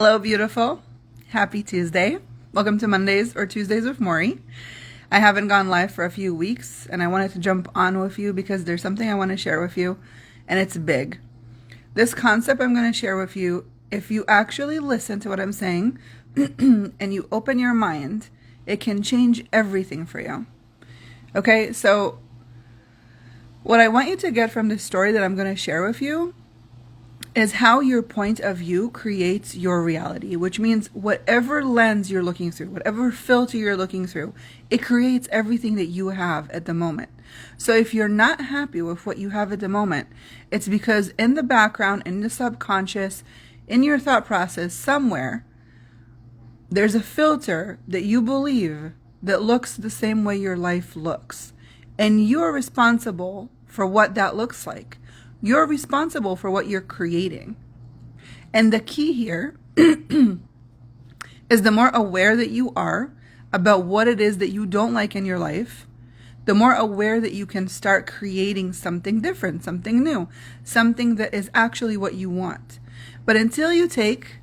Hello, beautiful. Happy Tuesday. Welcome to Mondays or Tuesdays with Mori. I haven't gone live for a few weeks, and I wanted to jump on with you because there's something I want to share with you, and it's big. This concept I'm going to share with you, if you actually listen to what I'm saying and you open your mind, it can change everything for you. Okay, so what I want you to get from this story that I'm going to share with you is how your point of view creates your reality, which means whatever lens you're looking through, whatever filter you're looking through, it creates everything that you have at the moment. So if you're not happy with what you have at the moment, it's because in the background, in the subconscious, in your thought process, somewhere, there's a filter that you believe that looks the same way your life looks. And you're responsible for what that looks like. You're responsible for what you're creating. And the key here is the more aware that you are about what it is that you don't like in your life, the more aware that you can start creating something different, something new, something that is actually what you want. But until you take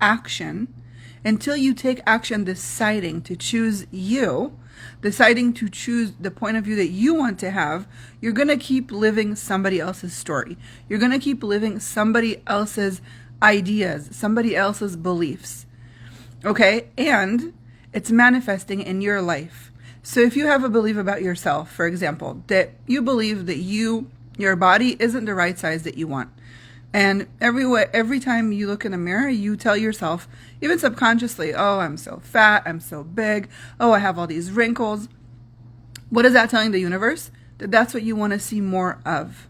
action deciding to choose you, deciding to choose the point of view that you want to have, you're going to keep living somebody else's story. You're going to keep living somebody else's ideas, somebody else's beliefs. Okay? And it's manifesting in your life. So if you have a belief about yourself, for example, that you believe that your body isn't the right size that you want, and every time you look in the mirror, you tell yourself, even subconsciously, oh, I'm so fat, I'm so big, oh, I have all these wrinkles. What is that telling the universe? That that's what you want to see more of.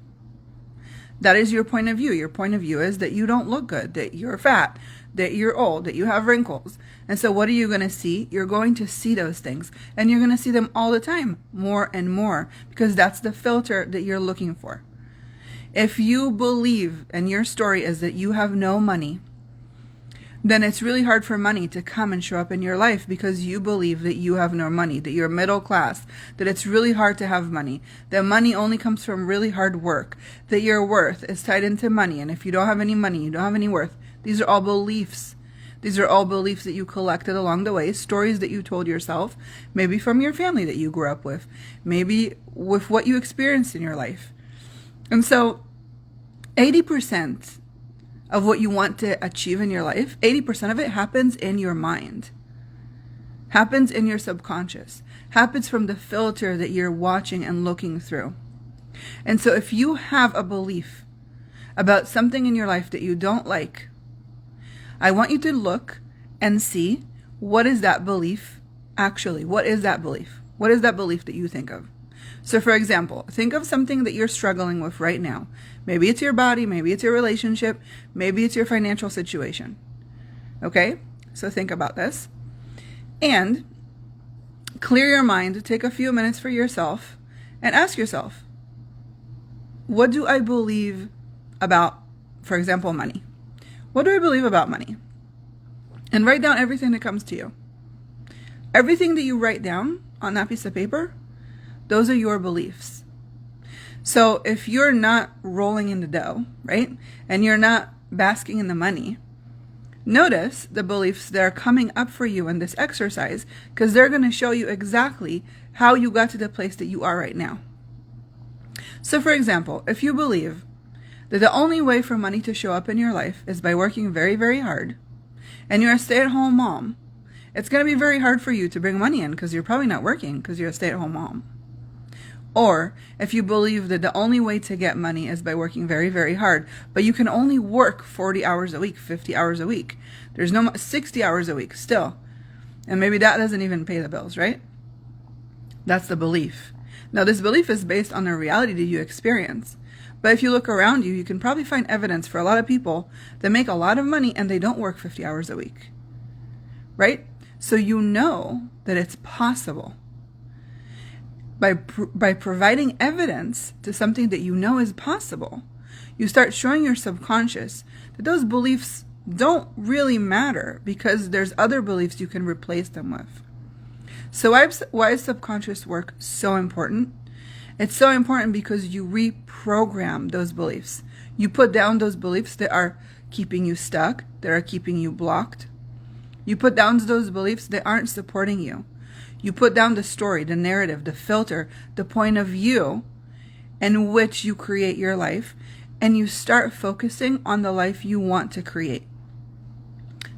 That is your point of view. Your point of view is that you don't look good, that you're fat, that you're old, that you have wrinkles. And so what are you going to see? You're going to see those things. And you're going to see them all the time, more and more, because that's the filter that you're looking for. If you believe, and your story is that you have no money, then it's really hard for money to come and show up in your life because you believe that you have no money, that you're middle class, that it's really hard to have money, that money only comes from really hard work, that your worth is tied into money, and if you don't have any money, you don't have any worth. These are all beliefs. These are all beliefs that you collected along the way, stories that you told yourself, maybe from your family that you grew up with, maybe with what you experienced in your life. And so 80% of what you want to achieve in your life, 80% of it happens in your mind, happens in your subconscious, happens from the filter that you're watching and looking through. And so if you have a belief about something in your life that you don't like, I want you to look and see, what is that belief actually? What is that belief? What is that belief that you think of? So for example, think of something that you're struggling with right now. Maybe it's your body, maybe it's your relationship, maybe it's your financial situation. Okay? So think about this. And clear your mind, take a few minutes for yourself, and ask yourself, what do I believe about, for example, money? What do I believe about money? And write down everything that comes to you. Everything that you write down on that piece of paper, those are your beliefs. So if you're not rolling in the dough, right, and you're not basking in the money, notice the beliefs that are coming up for you in this exercise, because they're going to show you exactly how you got to the place that you are right now. So for example, if you believe that the only way for money to show up in your life is by working very, very hard, and you're a stay-at-home mom, it's going to be very hard for you to bring money in because you're probably not working because you're a stay-at-home mom. Or if you believe that the only way to get money is by working very, very hard, but you can only work 40 hours a week, 50 hours a week. There's no 60 hours a week still. And maybe that doesn't even pay the bills, right? That's the belief. Now, this belief is based on the reality that you experience. But if you look around you, you can probably find evidence for a lot of people that make a lot of money and they don't work 50 hours a week. Right? So you know that it's possible. By providing evidence to something that you know is possible, you start showing your subconscious that those beliefs don't really matter because there's other beliefs you can replace them with. So why is subconscious work so important? It's so important because you reprogram those beliefs. You put down those beliefs that are keeping you stuck, that are keeping you blocked. You put down those beliefs that aren't supporting you. You put down the story, the narrative, the filter, the point of view in which you create your life, and you start focusing on the life you want to create.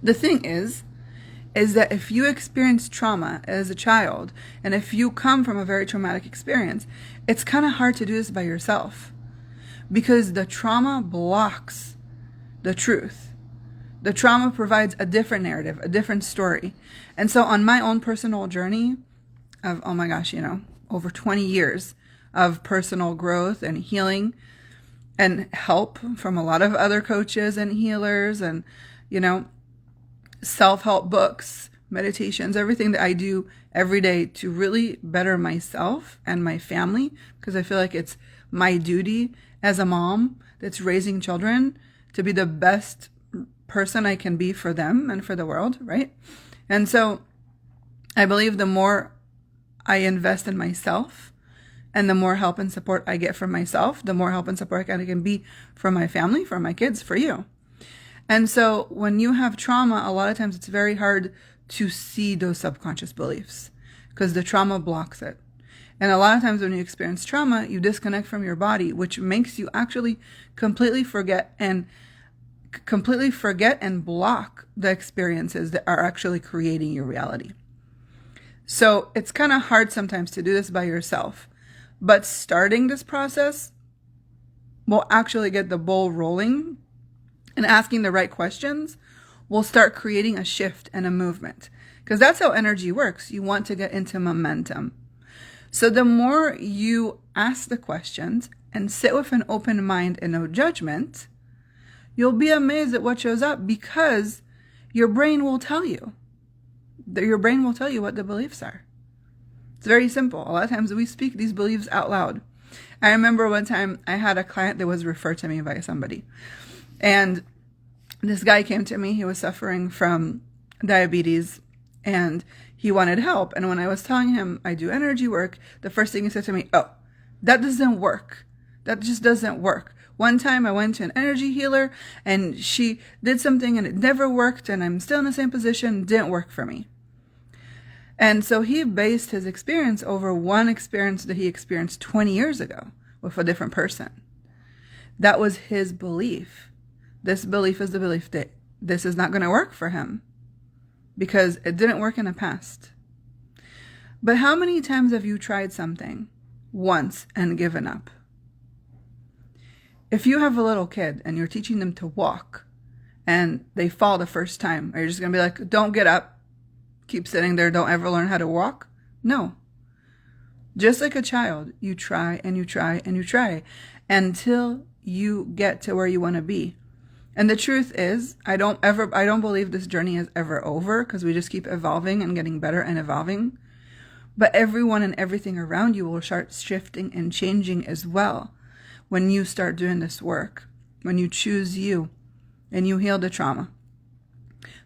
The thing is that if you experience trauma as a child, and if you come from a very traumatic experience, it's kind of hard to do this by yourself, because the trauma blocks the truth. The trauma provides a different narrative, a different story. And so on my own personal journey of, oh my gosh, over 20 years of personal growth and healing and help from a lot of other coaches and healers and, self-help books, meditations, everything that I do every day to really better myself and my family, because I feel like it's my duty as a mom that's raising children to be the best person I can be for them and for the world, right? And so I believe the more I invest in myself and the more help and support I get from myself, the more help and support I can be for my family, for my kids, for you. And so when you have trauma, a lot of times it's very hard to see those subconscious beliefs because the trauma blocks it. And a lot of times when you experience trauma, you disconnect from your body, which makes you actually completely forget and block the experiences that are actually creating your reality. So it's kind of hard sometimes to do this by yourself, but starting this process will actually get the ball rolling, and asking the right questions will start creating a shift and a movement, because that's how energy works. You want to get into momentum. So the more you ask the questions and sit with an open mind and no judgment, you'll be amazed at what shows up, because your brain will tell you. Your brain will tell you what the beliefs are. It's very simple. A lot of times we speak these beliefs out loud. I remember one time I had a client that was referred to me by somebody. And this guy came to me. He was suffering from diabetes and he wanted help. And when I was telling him I do energy work, the first thing he said to me, "Oh, that doesn't work. That just doesn't work. One time I went to an energy healer and she did something and it never worked and I'm still in the same position. It didn't work for me." And so he based his experience over one experience that he experienced 20 years ago with a different person. That was his belief. This belief is the belief that this is not going to work for him because it didn't work in the past. But how many times have you tried something once and given up? If you have a little kid and you're teaching them to walk and they fall the first time, are you just going to be like, "Don't get up, keep sitting there, don't ever learn how to walk"? No. Just like a child, you try and you try and you try until you get to where you want to be. And the truth is, I don't believe this journey is ever over, because we just keep evolving and getting better and evolving. But everyone and everything around you will start shifting and changing as well when you start doing this work, when you choose you and you heal the trauma.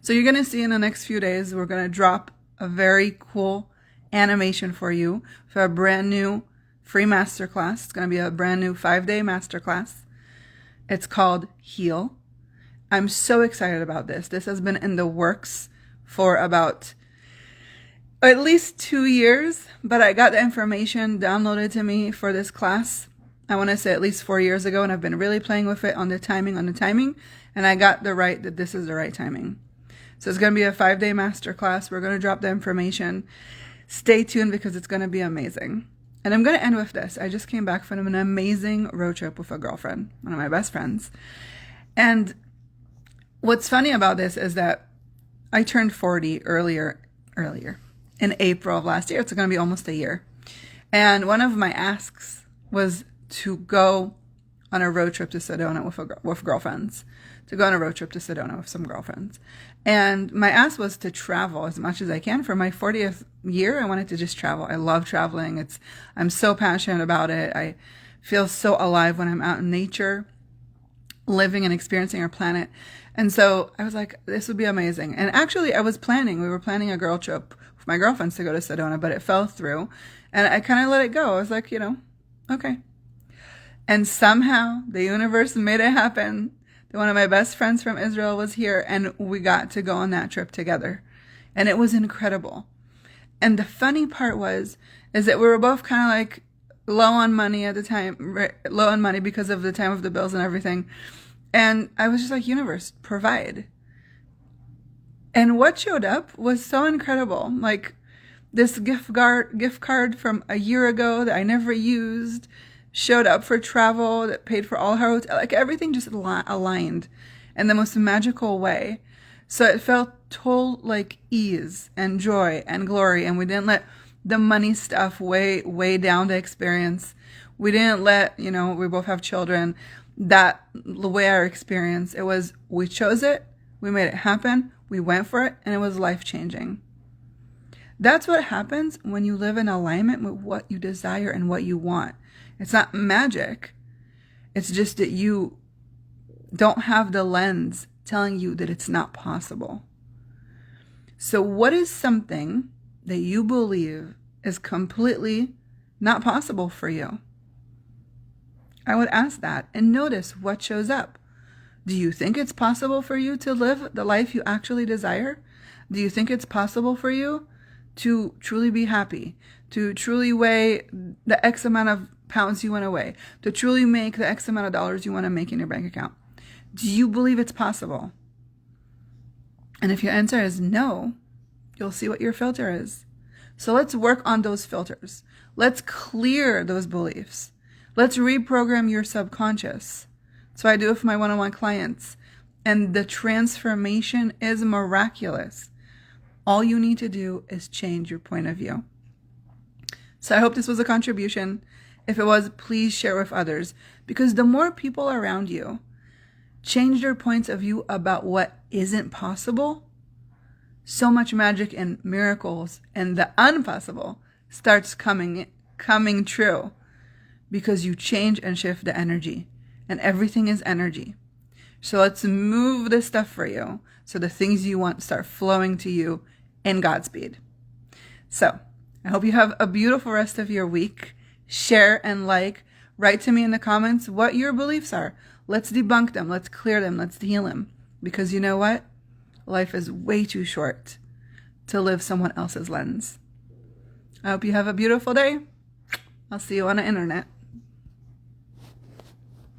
So you're going to see in the next few days, we're going to drop a very cool animation for you for a brand new free masterclass. It's going to be a brand new 5-day masterclass. It's called Heal. I'm so excited about this. This has been in the works for about at least 2 years, but I got the information downloaded to me for this class, I want to say at least 4 years ago, and I've been really playing with it on the timing, and I got that this is the right timing. So it's going to be a 5-day masterclass. We're going to drop the information. Stay tuned because it's going to be amazing. And I'm going to end with this. I just came back from an amazing road trip with a girlfriend, one of my best friends. And what's funny about this is that I turned 40 earlier in April of last year. It's going to be almost a year. And one of my asks was to go on a road trip to Sedona with girlfriends, to go on a road trip to Sedona with some girlfriends. And my ask was to travel as much as I can. For my 40th year, I wanted to just travel. I love traveling. I'm so passionate about it. I feel so alive when I'm out in nature, living and experiencing our planet. And so I was like, this would be amazing. And actually, we were planning a girl trip with my girlfriends to go to Sedona, but it fell through. And I kind of let it go. I was like, okay. And somehow the universe made it happen. that one of my best friends from Israel was here, and we got to go on that trip together. And it was incredible. And the funny part is that we were both kind of like low on money at the time, right? Low on money because of the time of the bills and everything. And I was just like, universe, provide. And what showed up was so incredible. Like this gift card from a year ago that I never used showed up for travel that paid for all her hotel. Like everything just aligned in the most magical way. So it felt total like ease and joy and glory. And we didn't let the money stuff weigh down the experience. We didn't let, we both have children, that weigh our experience. It was, we chose it, we made it happen, we went for it, and it was life-changing. That's what happens when you live in alignment with what you desire and what you want. It's not magic. It's just that you don't have the lens telling you that it's not possible. So what is something that you believe is completely not possible for you? I would ask that and notice what shows up. Do you think it's possible for you to live the life you actually desire? Do you think it's possible for you to truly be happy, to truly weigh the X amount of pounds you want to weigh, to truly make the X amount of dollars you want to make in your bank account? Do you believe it's possible? And if your answer is no, you'll see what your filter is. So let's work on those filters. Let's clear those beliefs. Let's reprogram your subconscious. So I do it for my one-on-one clients. And the transformation is miraculous. All you need to do is change your point of view. So I hope this was a contribution. If it was, please share with others. Because the more people around you change their points of view about what isn't possible, so much magic and miracles and the impossible starts coming true. Because you change and shift the energy. And everything is energy. So let's move this stuff for you. So the things you want start flowing to you in Godspeed. So I hope you have a beautiful rest of your week. Share and write to me in the comments what your beliefs are. Let's debunk them. Let's clear them. Let's heal them. Because you know what? Life is way too short to live someone else's lens. I hope you have a beautiful day. I'll see you on the internet.